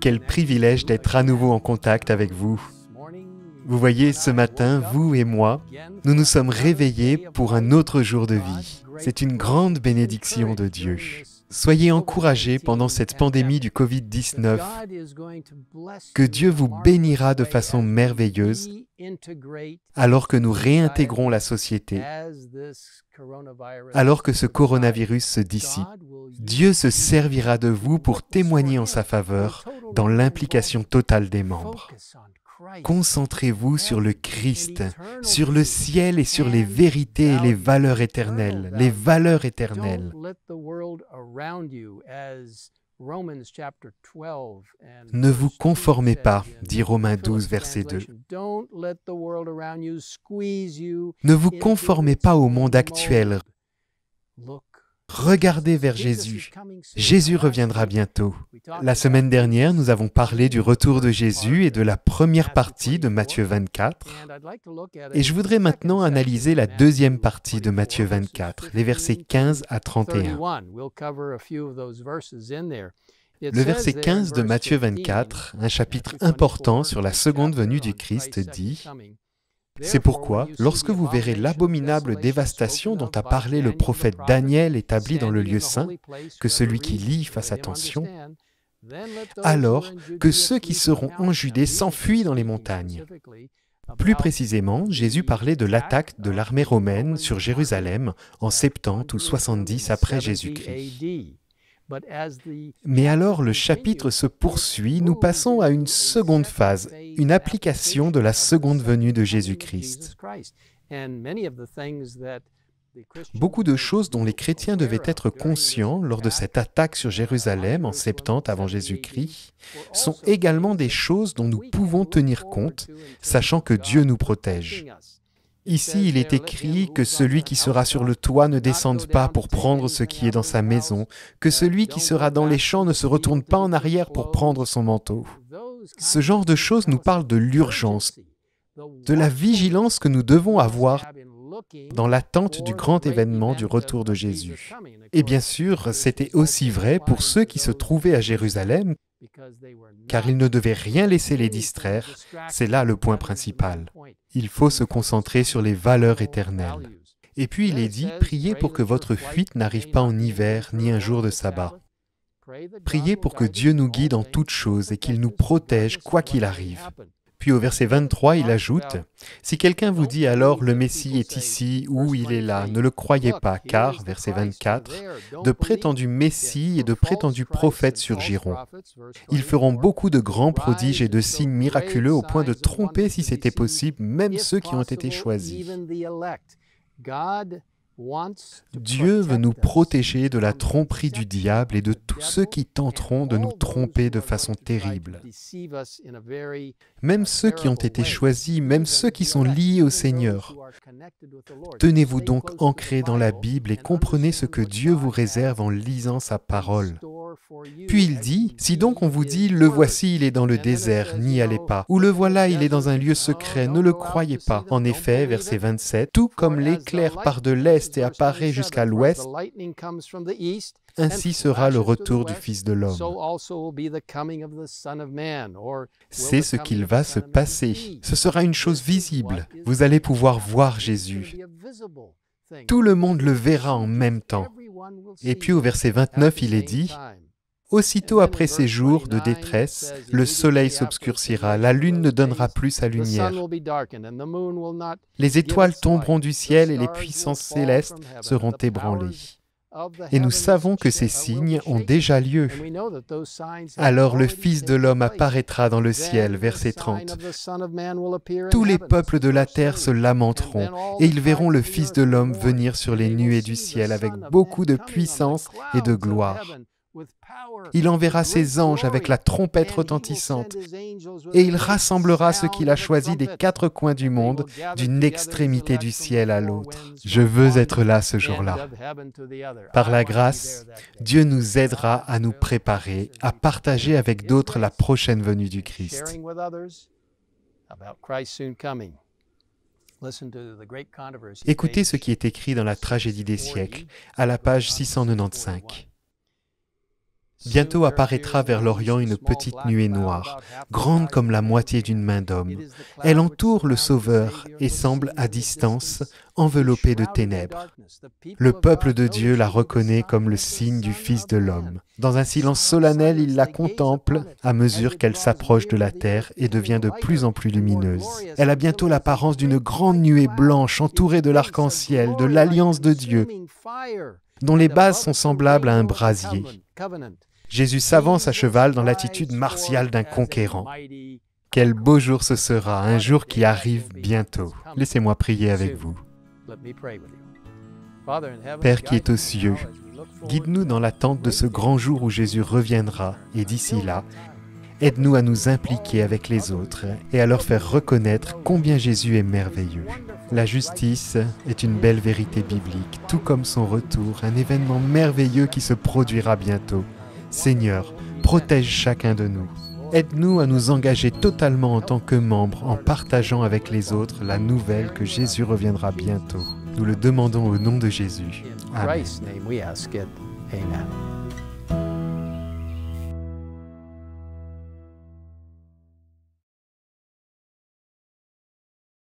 Quel privilège d'être à nouveau en contact avec vous. Vous voyez, ce matin, vous et moi, nous nous sommes réveillés pour un autre jour de vie. C'est une grande bénédiction de Dieu. Soyez encouragés pendant cette pandémie du Covid-19, que Dieu vous bénira de façon merveilleuse alors que nous réintégrons la société, alors que ce coronavirus se dissipe. Dieu se servira de vous pour témoigner en sa faveur dans l'implication totale des membres. Concentrez-vous sur le Christ, sur le ciel et sur les vérités et les valeurs éternelles, les valeurs éternelles. Ne vous conformez pas, dit Romains 12, verset 2. Ne vous conformez pas au monde actuel. Regardez vers Jésus. Jésus reviendra bientôt. La semaine dernière, nous avons parlé du retour de Jésus et de la première partie de Matthieu 24. Et je voudrais maintenant analyser la deuxième partie de Matthieu 24, les versets 15 à 31. Le verset 15 de Matthieu 24, un chapitre important sur la seconde venue du Christ, dit « C'est pourquoi, lorsque vous verrez l'abominable dévastation dont a parlé le prophète Daniel établi dans le lieu saint, que celui qui lit fasse attention, alors que ceux qui seront en Judée s'enfuient dans les montagnes. » Plus précisément, Jésus parlait de l'attaque de l'armée romaine sur Jérusalem en 70 ou 70 après Jésus-Christ. Mais alors le chapitre se poursuit, nous passons à une seconde phase, une application de la seconde venue de Jésus-Christ. Beaucoup de choses dont les chrétiens devaient être conscients lors de cette attaque sur Jérusalem en 70 avant Jésus-Christ sont également des choses dont nous pouvons tenir compte, sachant que Dieu nous protège. Ici, il est écrit que celui qui sera sur le toit ne descende pas pour prendre ce qui est dans sa maison, que celui qui sera dans les champs ne se retourne pas en arrière pour prendre son manteau. Ce genre de choses nous parle de l'urgence, de la vigilance que nous devons avoir dans l'attente du grand événement du retour de Jésus. Et bien sûr, c'était aussi vrai pour ceux qui se trouvaient à Jérusalem, car ils ne devaient rien laisser les distraire, c'est là le point principal. Il faut se concentrer sur les valeurs éternelles. Et puis il est dit, priez pour que votre fuite n'arrive pas en hiver ni un jour de sabbat. Priez pour que Dieu nous guide en toutes choses et qu'il nous protège quoi qu'il arrive. Puis au verset 23, il ajoute, « Si quelqu'un vous dit alors le Messie est ici ou il est là, ne le croyez pas, car, verset 24, de prétendus Messies et de prétendus prophètes surgiront. Ils feront beaucoup de grands prodiges et de signes miraculeux au point de tromper, si c'était possible, même ceux qui ont été choisis. » Dieu veut nous protéger de la tromperie du diable et de tous ceux qui tenteront de nous tromper de façon terrible. Même ceux qui ont été choisis, même ceux qui sont liés au Seigneur. Tenez-vous donc ancrés dans la Bible et comprenez ce que Dieu vous réserve en lisant sa parole. Puis il dit, si donc on vous dit, le voici, il est dans le désert, n'y allez pas, ou le voilà, il est dans un lieu secret, ne le croyez pas. En effet, verset 27, tout comme l'éclair part de l'est et apparaît jusqu'à l'ouest, ainsi sera le retour du Fils de l'homme. C'est ce qu'il va se passer. Ce sera une chose visible. Vous allez pouvoir voir Jésus. Tout le monde le verra en même temps. Et puis au verset 29, il est dit, « Aussitôt après ces jours de détresse, le soleil s'obscurcira, la lune ne donnera plus sa lumière. Les étoiles tomberont du ciel et les puissances célestes seront ébranlées. » Et nous savons que ces signes ont déjà lieu. Alors le Fils de l'homme apparaîtra dans le ciel, verset 30. Tous les peuples de la terre se lamenteront, et ils verront le Fils de l'homme venir sur les nuées du ciel avec beaucoup de puissance et de gloire. Il enverra ses anges avec la trompette retentissante, et il rassemblera ceux qu'il a choisis des quatre coins du monde, d'une extrémité du ciel à l'autre. Je veux être là ce jour-là. Par la grâce, Dieu nous aidera à nous préparer, à partager avec d'autres la prochaine venue du Christ. Écoutez ce qui est écrit dans la Tragédie des siècles, à la page 695. Bientôt apparaîtra vers l'Orient une petite nuée noire, grande comme la moitié d'une main d'homme. Elle entoure le Sauveur et semble à distance, enveloppée de ténèbres. Le peuple de Dieu la reconnaît comme le signe du Fils de l'homme. Dans un silence solennel, il la contemple à mesure qu'elle s'approche de la terre et devient de plus en plus lumineuse. Elle a bientôt l'apparence d'une grande nuée blanche entourée de l'arc-en-ciel, de l'alliance de Dieu, dont les bases sont semblables à un brasier. Jésus s'avance à cheval dans l'attitude martiale d'un conquérant. Quel beau jour ce sera, un jour qui arrive bientôt. Laissez-moi prier avec vous. Père qui est aux cieux, guide-nous dans l'attente de ce grand jour où Jésus reviendra, et d'ici là, aide-nous à nous impliquer avec les autres et à leur faire reconnaître combien Jésus est merveilleux. La justice est une belle vérité biblique, tout comme son retour, un événement merveilleux qui se produira bientôt. Seigneur, protège chacun de nous. Aide-nous à nous engager totalement en tant que membres en partageant avec les autres la nouvelle que Jésus reviendra bientôt. Nous le demandons au nom de Jésus. Amen.